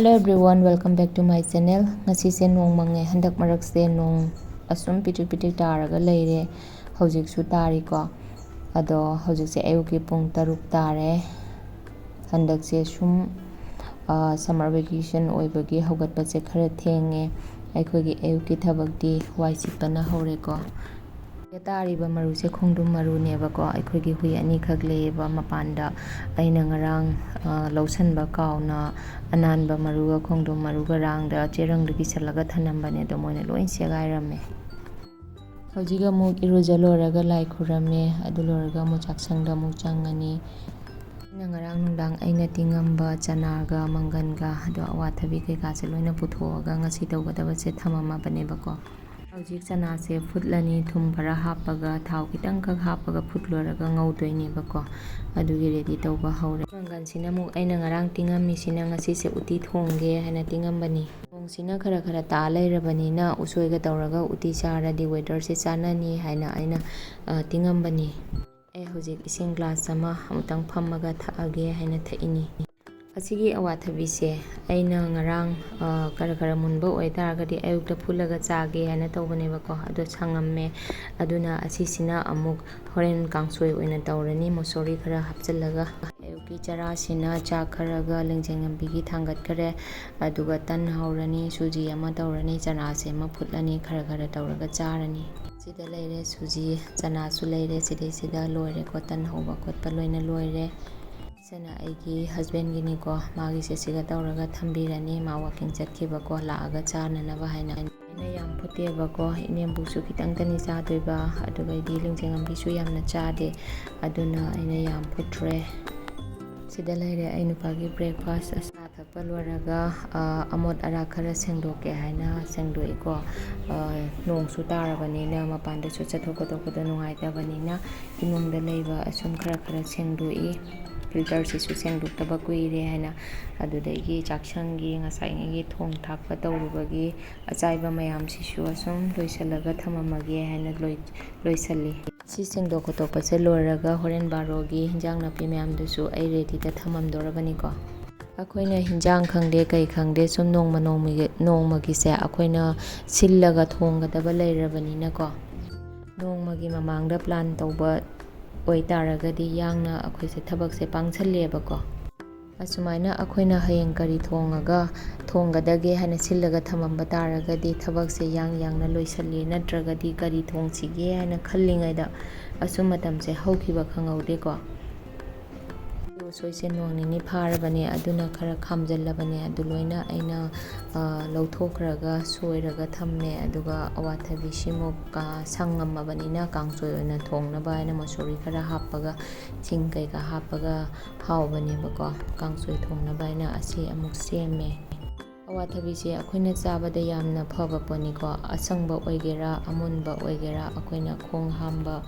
Hello everyone, welcome back to my channel. Ngasise nong mangai handak marakse nong asum pitik taraga leire. Hojiksu tari ko. Ado hojikse ayuki pung taruk tare. Handakse sum summer vacation oibagi hogatpase khara thenge. Aikogi ayuki thabakti waisipana hore ko. Tariba maruse khongdum maru neba ko aikogi hui ani khak leba mapanda aina ngarang lausanba kauna ananba maruga khongdum maruga rangda cherangdagi salaga thanambane do moina loin segairame hojiga muk irujaloraga lai khurame adulorga mu chaksangda mu changani ngarang nungdang aina tingamba chanaga manganga do awathabi kai ka se loina puthoga ngasi tawgadaba se thamama baneba ko Hojik chana se futlani thum khara hapaga thau kitang khak hapaga futloraga ngaudoini bako adugi ready tawba haure mangan sina mu aina ngarang tingami sina ngasi se uti thongge haina tingambani thong sina khara ta lairabani na usoiga tawraga uti charadi weather se chanani haina aina tingambani hojik ising glass ama amtang phammaga thaage haina thaini Asigi awathabi se aina ngarang kara munba oitaragadi ayukta phulaga chage haina tawbane bako ado changamme aduna asisina amuk horen kangsoi oina tawrani mosori khara hapchallaga ayuki chara sina cha kharaga lengjengambigi thangat khare aduga tan haurani suji ama tawrani chana se ma phutlani khara tawraga charani sida leire suji chana su leire sida loire ko tan hauba khotpa loina loire Sana aigi husband gini ko magi se siga tawraga thambirani ma walking chatkiba ko laaga chananaba haina ina yam phuteba ko inembu su kitang tani chadoiba aduga di lingjengambi su yamna chade aduna ina yam phutre sida leire ai nupagi breakfast asa thakpa loraga amot ara khara sengdoke haina sengdoi ko nong su tarabani na mapanda su chathokotokda nungai tabanina imungda leiba asum khara sengdoi filter si su sengduktaba kuire haina adudagi chaksangi ngasai thong thakpa tawrubagi achaiba mayam sisu asum loisalaga thamamage haina loisalli si sengdokotokpa se loraga horen barogi hinjang napi mayam dusu ai ready ta thamamdorabani ko akoina hinjang khangde kai khangde sum nongmagi se akoina sillaga thonggadaba leirabanina ko nongmagi mamangda plan tawba oitaragadi yangna akoise thabakse pangchallebako asumaina akoina hayeng kari thongadage hana sillaga thamamba taragadi thabakse yangna loisalli natragadi kari thongchige hana khallingaida asum matamse haukiba khangaude ko soise nongni pharabane aduna khara khamjallabane aduloina aina lauthokraga soiraga thamme aduga awathabi simuk ka sangammabanina kangsoi oina thongnaba aina masori khara hapaga ching kai ka hapaga haubane bako kangsoi thongnaba aina asi amuk seme awathabi se akoina chabada yamna phaba poniko asangba oigera amunba oigera akoina khong hamba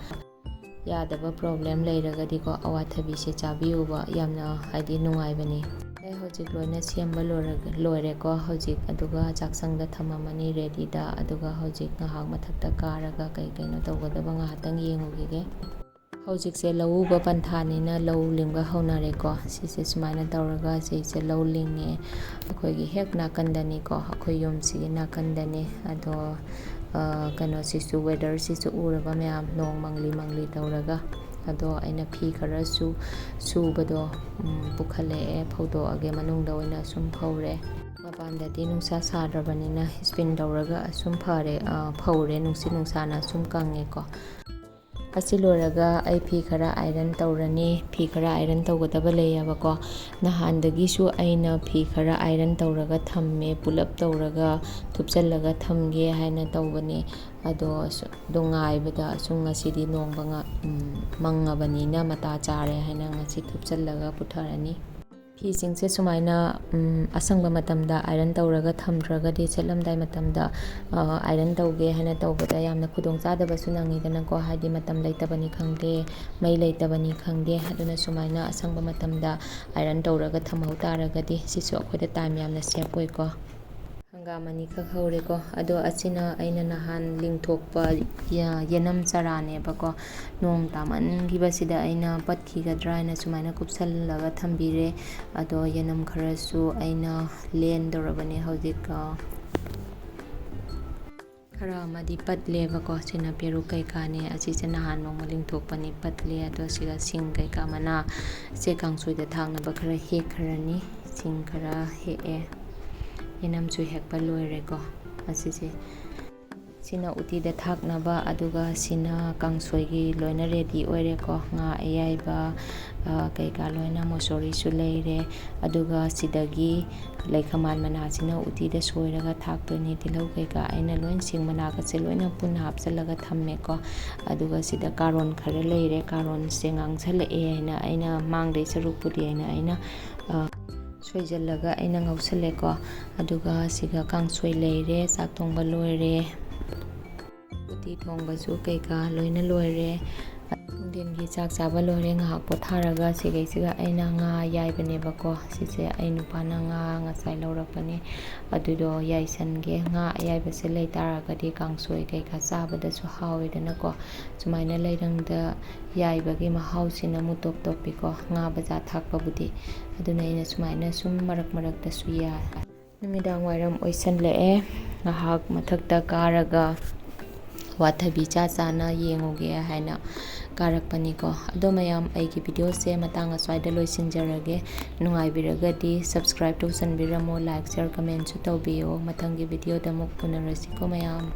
yadaba problem leiragadi ko awathabi se chabiyuba yamna haidi nungaibani hojik loina semba loire ko hojik aduga chaksangda thamamani ready da aduga hojik ngahak mathakta karaga kai kaino tawgadaba ngahatang yengugige hojik se lawuba panthani na law lingba haunare ko sise sumaina tawraga se law linge akoigi hek nakandani ko akoi yomsi nakandani ado kano sisu weather sisu uraba mayam nong mangli tawraga ado aina phi khara subado pukhale photo age manungda oina sum phaure mapanda di nungsa sadrabanina spin tawraga asum phaure nungsa na sum kange ko asiloraga ai phi khara iron tawrani phi khara iron tawgadaba leyaba ko nahandagi su aina phi khara iron tawraga thamme pulap tawraga thupchallaga thamge haina tawbani ado dongaibada sung ngasidi nongbanga mangabanina mata chare haina ngasi thupchallaga putharani phi singse sumaina asangba matamda iron tawraga thamdragadi chelamdai matamda iron tawge haina tawbada yamna khudong chadaba sunangi dana ko haidi matam leitabani khangde mai leitabani khangde aduna sumaina asangba matamda iron tawraga thamhau taragadi sisu akhoida time yamna save oi ko ꯍꯪꯒꯥꯝ ꯑꯅꯤꯈꯛ ꯍꯧꯔꯦꯀꯣ ꯑꯗꯣ ꯑꯁꯤꯅ ꯑꯩꯅ ꯅꯍꯥꯟ ꯂꯤꯡꯊꯣꯛꯄ ꯌꯦꯅꯝ ꯆꯔꯥꯅꯦꯕꯀꯣ ꯅꯣꯡ ꯇꯥꯃꯟꯈꯤꯕꯁꯤꯗ ꯑꯩꯅ ꯄꯠꯈꯤꯒꯗ꯭ꯔꯥ ꯍꯥꯏꯅ ꯁꯨꯃꯥꯏꯅ ꯀꯨꯞꯁꯜꯂꯒ ꯊꯝꯕꯤꯔꯦ ꯑꯗꯣ ꯌꯦꯅꯝ ꯈꯔꯁꯨ ꯑꯩꯅ ꯂꯦꯟꯗꯧꯔꯕꯅꯦ ꯍꯧꯖꯤꯛ ꯈꯔ ꯑꯃꯗꯤ ꯄꯠꯂꯦꯕꯀꯣ ꯁꯤꯅ ꯄꯦꯔꯨꯛ ꯀꯩꯀꯥꯅꯦ ꯑꯁꯤꯁꯦ ꯅꯍꯥꯟ ꯅꯣꯡꯃ ꯂꯤꯡꯊꯣꯛꯄꯅꯤ ꯄꯠꯂꯦ ꯑꯗꯣ ꯁꯤꯒ ꯁꯤꯡ ꯀꯩꯀꯥ ꯃꯅꯥ ꯁꯦ ꯀꯥꯡꯁꯣꯏꯗ ꯊꯥꯛꯅꯕ ꯈꯔ ꯍꯦꯛꯈ꯭ꯔꯅꯤ ꯁꯤꯡ ꯈꯔ ꯍꯦꯛꯑꯦ ꯌꯦꯅꯝꯁꯨ ꯍꯦꯛꯄ ꯂꯣꯏꯔꯦꯀꯣ ꯑꯁꯤꯁꯦ ꯁꯤꯅ ꯎꯇꯤꯗ ꯊꯥꯛꯅꯕ ꯑꯗꯨꯒ ꯁꯤꯅ ꯀꯥꯡꯁꯣꯏꯒꯤ ꯂꯣꯏꯅ ꯔꯦꯗꯤ ꯑꯣꯏꯔꯦꯀꯣ ꯉꯥ ꯑꯌꯥꯏꯕ ꯀꯩꯀꯥ ꯂꯣꯏꯅ ꯃꯣꯁꯣꯔꯤꯁꯨ ꯂꯩꯔꯦ ꯑꯗꯨꯒ ꯁꯤꯗꯒꯤ ꯂꯩꯈꯃꯥꯟ ꯃꯅꯥꯁꯤꯅ ꯎꯇꯤꯗ ꯁꯣꯏꯔꯒ ꯊꯥꯛꯇꯣꯏꯅꯤ ꯇꯤꯜꯍꯧ ꯀꯩꯀꯥ ꯑꯩꯅ ꯂꯣꯏ ꯁꯤꯡ ꯃꯅꯥꯒꯁꯦ ꯂꯣꯏꯅ ꯄꯨꯟꯅ ꯍꯥꯞꯆꯤꯜꯂꯒ ꯊꯝꯃꯦꯀꯣ ꯑꯗꯨꯒ ꯁꯤꯗ ꯀꯥꯔꯣꯟ ꯈꯔ ꯂꯩꯔꯦ ꯀꯥꯔꯣꯟꯁꯦ ꯉꯥꯡꯁꯜꯂꯛꯑꯦ ꯍꯥꯏꯅ ꯑꯩꯅ ꯃꯥꯡꯗꯩ ꯁꯔꯨꯛꯄꯨꯗꯤ ꯑꯩꯅ ꯁꯣꯏꯖꯜꯂꯒ ꯑꯩꯅ ꯉꯧꯁꯜꯂꯦꯀꯣ ꯑꯗꯨꯒ ꯁꯤꯒ ꯀꯥꯡꯁꯣꯏ ꯂꯩꯔꯦ ꯆꯥꯛ ꯊꯣꯡꯕ ꯂꯣꯏꯔꯦ ꯎꯇꯤ ꯊꯣꯡꯕꯁꯨ ꯀꯩꯀꯥ ꯂꯣꯏꯅ ꯂꯣꯏꯔꯦ ꯅꯨꯡꯊꯤꯟꯒꯤ ꯆꯥꯛ ꯆꯥꯕ ꯂꯣꯏꯔꯦ ꯉꯥꯏꯍꯥꯛ ꯄꯣꯊꯥꯔꯒ ꯁꯤꯒꯩꯁꯤꯒ ꯑꯩꯅ ꯉꯥ ꯌꯥꯏꯕꯅꯦꯕꯀꯣ ꯁꯤꯁꯦ ꯑꯩ ꯅꯨꯄꯥꯅ ꯉꯥ ꯉꯁꯥꯏ ꯂꯧꯔꯛꯄꯅꯦ ꯑꯗꯨꯗꯣ ꯌꯥꯏꯁꯟꯒꯦ ꯉꯥ ꯑꯌꯥꯏꯕꯁꯦ ꯂꯩ ꯇꯥꯔꯒꯗꯤ ꯀꯥꯡꯁꯣꯏ ꯀꯩꯀꯥ ꯆꯥꯕꯗꯁꯨ ꯍꯥꯎꯋꯦꯗꯅꯀꯣ ꯁꯨꯃꯥꯏꯅ ꯂꯩꯔꯪꯗ ꯌꯥꯏꯕꯒꯤ ꯃꯍꯥꯎꯁꯤꯅ ꯑꯃꯨꯛ ꯇꯣꯞ ꯇꯣꯞꯄꯤꯀꯣ ꯉꯥ ꯕꯖꯥꯔ ꯊꯥꯛꯄꯕꯨꯗꯤ ꯑꯗꯨꯅ ꯑꯩꯅ ꯁꯨꯃꯥꯏꯅ ꯁꯨꯝ ꯃꯔꯛ ꯃꯔꯛꯇꯁꯨ ꯌꯥꯏ ꯅꯨꯃꯤꯗꯥꯡ ꯋꯥꯏꯔꯝ ꯑꯣꯏꯁꯜꯂꯛꯑꯦ ꯉꯥꯏꯍꯥꯛ ꯃꯊꯛꯇ ꯀꯥꯔꯒ ꯋꯥꯊꯕꯤ ꯆꯥꯅ ꯌꯦꯡꯉꯨꯒꯦ ꯍꯥꯏꯅ ꯀꯥꯔꯛꯄꯅꯤꯀꯣ ꯑꯗꯣ ꯃꯌꯥꯝ ꯑꯩꯒꯤ ꯚꯤꯗꯤꯑꯣꯁꯦ ꯃꯇꯥꯡ ꯑꯁ꯭ꯋꯥꯏꯗ ꯂꯣꯏꯁꯤꯟꯖꯔꯒꯦ ꯅꯨꯡꯉꯥꯏꯕꯤꯔꯒꯗꯤ ꯁꯕꯁꯀ꯭ꯔꯥꯏꯕ ꯇꯧꯁꯟꯕꯤꯔꯝꯃꯣ ꯂꯥꯏꯛ ꯁꯤꯌꯔ ꯀꯃꯦꯟꯁꯨ ꯇꯧꯕꯤꯌꯣ ꯃꯊꯪꯒꯤ ꯚꯤꯗꯤꯑꯣꯗ ꯑꯃꯨꯛ ꯎꯅꯔꯁꯤꯀꯣ ꯃꯌꯥꯝ